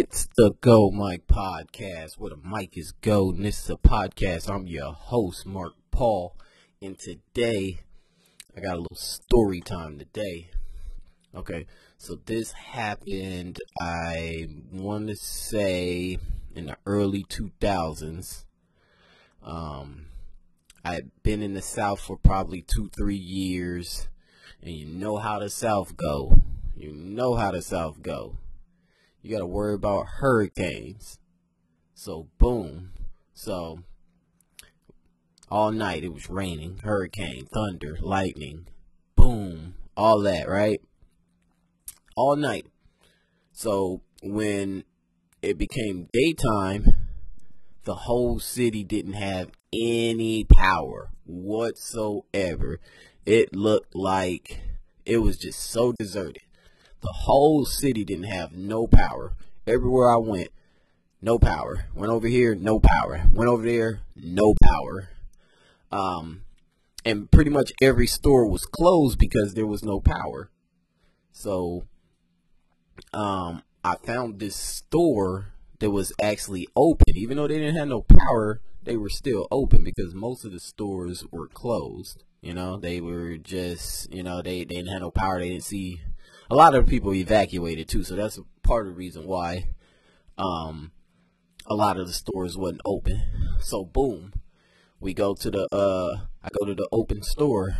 It's the Go Mike Podcast, where the mic is go, and this is a podcast. I'm your host, Mark Paul, and today, I got a little story time today. Okay, so this happened, I want to say, in the early 2000s. I had been in the South for probably 2-3 years, and you know how the South go. You got to worry about hurricanes. So, boom. So, all night it was raining, hurricane, thunder, lightning, boom, all that, right? All night. So, when it became daytime, the whole city didn't have any power whatsoever. It looked like it was just so deserted. The whole city didn't have no power. Everywhere I went, no power. Went over here, no power. Went over there, no power. And pretty much every store was closed because there was no power. So, I found this store that was actually open. Even though they didn't have no power, they were still open because most of the stores were closed. You know, they were just, they didn't have no power. They didn't see. A lot of people evacuated too, so that's a part of the reason why a lot of the stores wasn't open. So boom, we go to I go to the open store,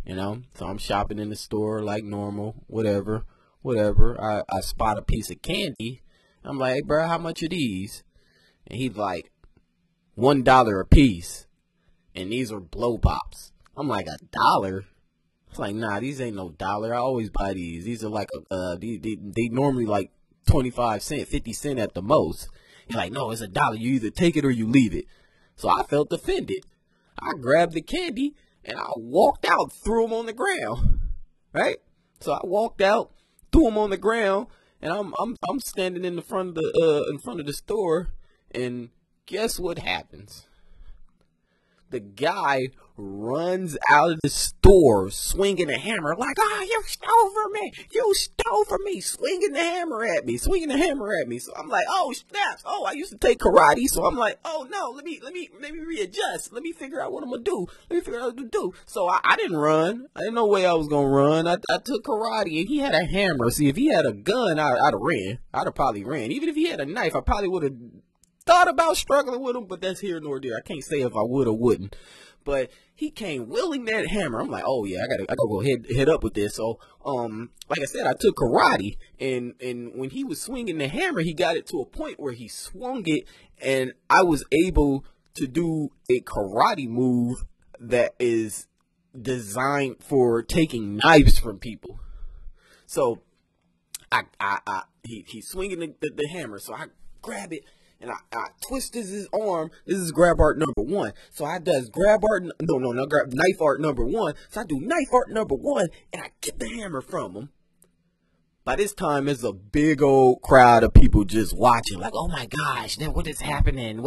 so I'm shopping in the store like normal, whatever. I spot a piece of candy. I'm like, hey, bro, how much are these? And he's like, $1 a piece, and these are blow pops. I'm like, $1? It's like, nah, these ain't no dollar. I always buy these. These are like, they normally like 25 cents, 50 cents at the most. You're like, no, it's $1. You either take it or you leave it. So I felt offended. I grabbed the candy and I walked out, threw them on the ground. Right? So I walked out, threw them on the ground, and I'm standing in the front of the store, and guess what happens? The guy runs out of the store swinging a hammer like, you stole from me, swinging the hammer at me. So I'm like, oh, snaps. Oh, I used to take karate. So I'm like, oh no, let me readjust. Let me figure out what I'm going to do. So I didn't run. I didn't know way I was going to run. I took karate, and he had a hammer. See, if he had a gun, I'd have ran. I'd have probably ran. Even if he had a knife, I probably would have thought about struggling with him, but that's here nor there. I can't say if I would or wouldn't. But he came wielding that hammer. I'm like, oh yeah, I gotta go head up with this. So, like I said, I took karate, and when he was swinging the hammer, he got it to a point where he swung it, and I was able to do a karate move that is designed for taking knives from people. So, he's swinging the hammer, so I grab it. And I twisted his arm. This is grab art number 1. So I does grab art, grab knife art number 1. So I do knife art number 1, and I get the hammer from him. By this time, there's a big old crowd of people just watching, like, oh my gosh, then what is happening?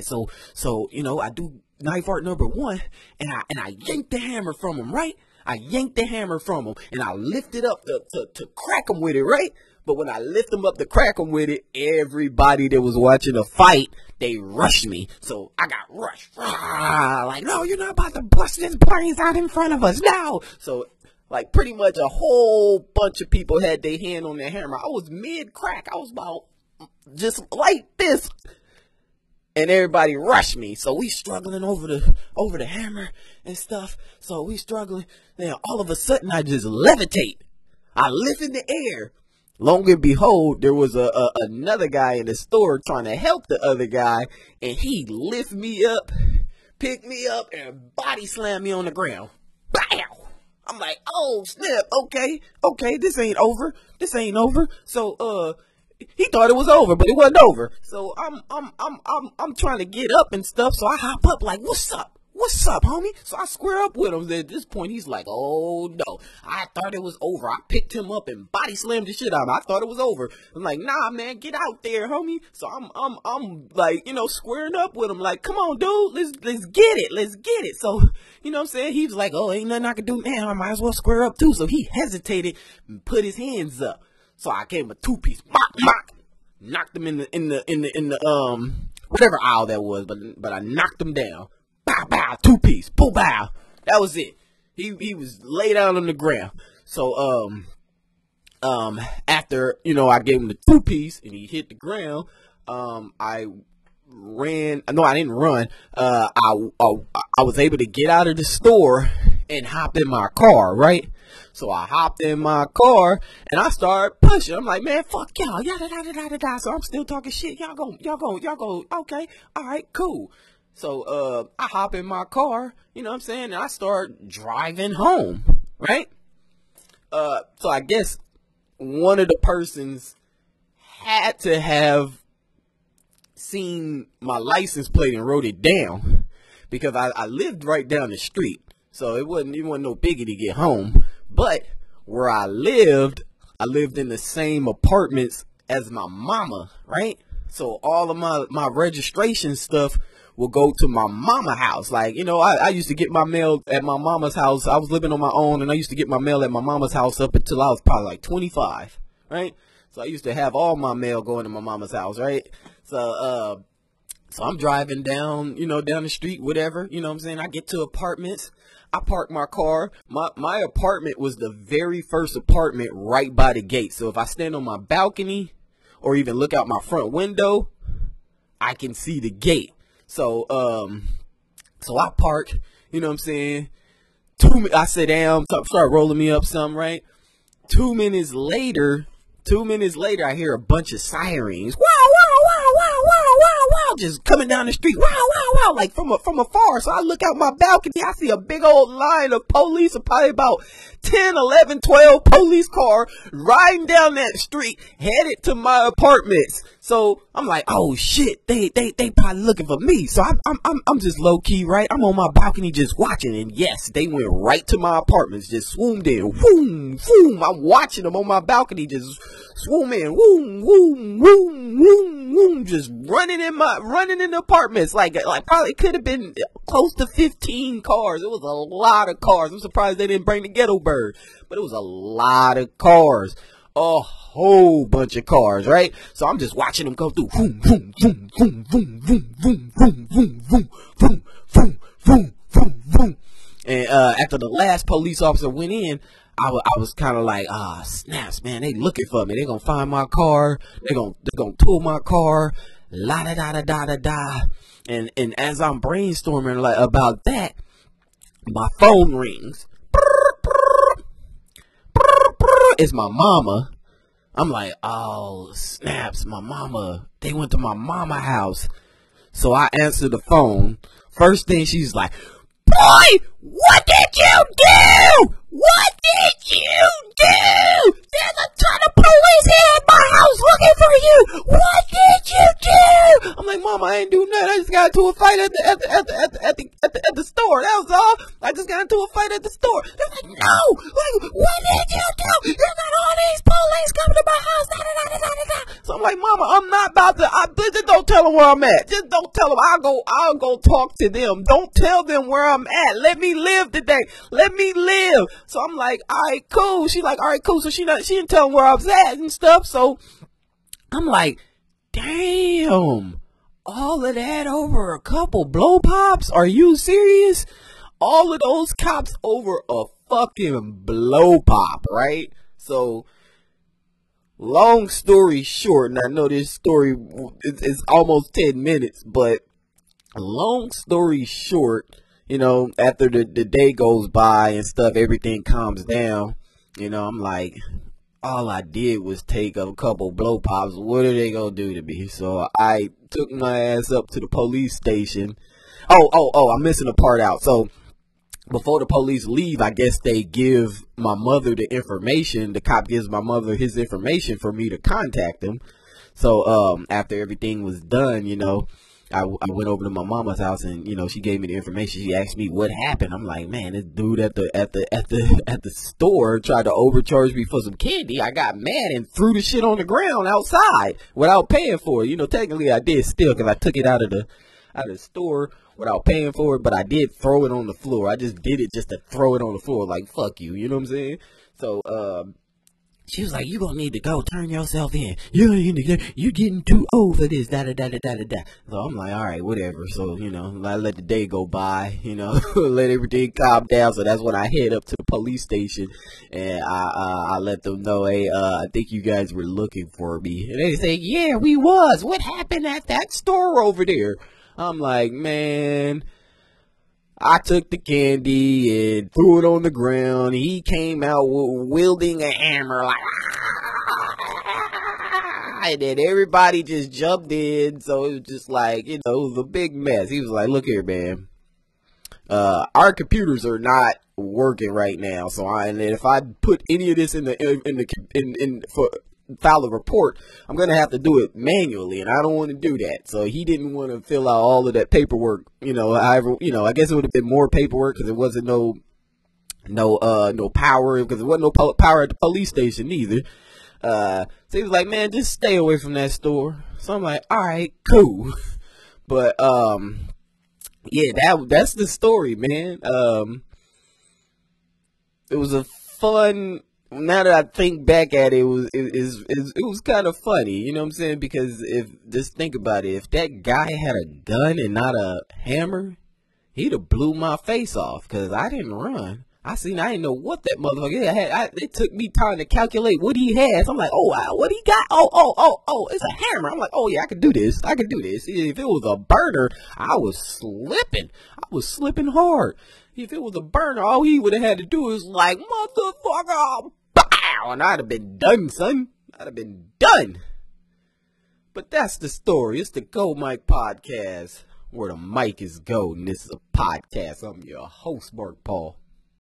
So I do knife art number 1, and I yank the hammer from him, right? I yanked the hammer from him, and I lift it up to crack him with it, right? But when I lift him up to crack him with it, everybody that was watching the fight, they rushed me. So I got rushed. Like, no, you're not about to bust his brains out in front of us now. So, like, pretty much a whole bunch of people had their hand on their hammer. I was mid-crack. I was about just like this. And everybody rushed me. So we struggling over the hammer and stuff. So we struggling. Then all of a sudden, I just levitate. I lift in the air. Long and behold, there was another guy in the store trying to help the other guy, and he lift me up, pick me up, and body slam me on the ground. Bow! I'm like, oh snap! Okay, this ain't over. So he thought it was over, but it wasn't over. So I'm trying to get up and stuff. So I hop up like, what's up? What's up, homie? So I square up with him. At this point, he's like, oh, no. I thought it was over. I picked him up and body slammed the shit out of him. I thought it was over. I'm like, nah, man, get out there, homie. So I'm like, squaring up with him. Like, come on, dude. Let's get it. So, you know what I'm saying? He was like, oh, ain't nothing I can do now. I might as well square up, too. So he hesitated and put his hands up. So I gave him a 2-piece. Mock. knocked him in the whatever aisle that was, but I knocked him down. Bow bow, 2-piece, bow bow. That was it. He was laid out on the ground. So after I gave him the 2-piece and he hit the ground, I ran. No, I didn't run. I was able to get out of the store and hop in my car, right? So I hopped in my car and I started pushing. I'm like, man, fuck y'all. Yada, yada, yada, yada. So I'm still talking shit. Y'all go. Okay. All right, cool. So, I hop in my car, you know what I'm saying? And I start driving home, right? So I guess one of the persons had to have seen my license plate and wrote it down, because I lived right down the street. So it wasn't no biggie to get home. But where I lived in the same apartments as my mama, right? So all of my registration stuff will go to my mama house. Like, I used to get my mail at my mama's house. I was living on my own, and I used to get my mail at my mama's house up until I was probably like 25, right? So I used to have all my mail going to my mama's house, right? So I'm driving down, down the street, whatever, you know what I'm saying? I get to apartments. I park my car. My apartment was the very first apartment right by the gate. So if I stand on my balcony or even look out my front window, I can see the gate. So I park, you know what I'm saying? I sit down, start rolling me up some, right? 2 minutes later, I hear a bunch of sirens. Wow, wow, wow, wow, wow, wow, wow, just coming down the street. Wow, wow, wow, like from afar. So I look out my balcony. I see a big old line of police, of probably about 10, 11, 12 police car riding down that street, headed to my apartments. So I'm like, oh shit, they probably looking for me. So I'm just low key, right? I'm on my balcony just watching, and yes, they went right to my apartments, just swooned in. Boom, boom. I'm watching them on my balcony, just swoom in, woom, woom, woom, woom, woom, just running in the apartments. Like probably could have been close to 15 cars. It was a lot of cars. I'm surprised they didn't bring the ghetto bird, but it was a lot of cars. A whole bunch of cars, right? So I'm just watching them go through. Boom, boom, boom, boom, boom, boom, boom, boom, boom, boom, boom, boom, boom, boom, boom. And after the last police officer went in, I was kind of like, snaps, man, they looking for me. They gonna find my car. They gonna tow my car. La da da da da da da. And as I'm brainstorming like about that, my phone rings. It's my mama. I'm like, oh, snaps, my mama. They went to my mama house. So I answer the phone. First thing she's like, boy, what did you do? What did you do? There's a ton of police here at my house looking for you. What did you do? I'm like, Mama, I ain't do nothing. I just got into a fight at the store. That was all. I just got into a fight at the store. They're like, no. Like, what did you do? You got all these police coming to my house. Da, da, da, da, da, da. So I'm like, Mama, I'm not about to. Just don't tell them where I'm at. Just don't tell them. I'll go talk to them. Don't tell them where I'm at. Let me live today. Let me live. So I'm like, all right, cool. She's like, all right, cool. So she didn't tell them where I was at and stuff. So I'm like, damn, all of that over a couple blow pops? Are you serious? All of those cops over a fucking blow pop, right? So long story short, and I know this story is almost 10 minutes, but long story short, after the day goes by and stuff, everything calms down, I'm like, all I did was take a couple blow pops. What are they gonna do to me? So I took my ass up to the police station. Oh, I'm missing a part out. So before the police leave, I guess they give my mother the information. The cop gives my mother his information for me to contact him. So after everything was done, I went over to my mama's house and she gave me the information. She asked me what happened. I'm like, man, this dude at the store tried to overcharge me for some candy. I got mad and threw the shit on the ground outside without paying for it. Technically I did steal because I took it out of the store without paying for it, but I did throw it on the floor. I just did it just to throw it on the floor, like fuck you. You know what I'm saying? So She was like, you gonna need to go turn yourself in. You're getting too old for this. Da da da da da da. So I'm like, all right, whatever. So, I let the day go by, let everything calm down. So that's when I head up to the police station and I let them know, hey, I think you guys were looking for me. And they say, yeah, we was. What happened at that store over there? I'm like, man, I took the candy and threw it on the ground. He came out wielding a hammer like, and then everybody just jumped in. So it was just like, it was a big mess. He was like, look here, man. Our computers are not working right now. So and if I put any of this for file a report, I'm going to have to do it manually, and I don't want to do that. So he didn't want to fill out all of that paperwork, however, I guess it would have been more paperwork because there wasn't no power, because there wasn't no power at the police station either. So he was like, man, just stay away from that store. So I'm like, all right, cool. But, yeah, that's the story, man. It was a fun. Now that I think back at it, it was kind of funny, you know what I'm saying? Because just think about it, if that guy had a gun and not a hammer, he'd have blew my face off. Because I didn't run. I didn't know what that motherfucker had. It took me time to calculate what he had. So I'm like, oh, what he got? Oh, it's a hammer. I'm like, oh yeah, I can do this. If it was a burner, I was slipping hard. If it was a burner, all he would have had to do is like, motherfucker, bow, and I'd have been done, son. I'd have been done. But that's the story. It's the Go Mike Podcast, where the mic is go, and this is a podcast. I'm your host, Mark Paul.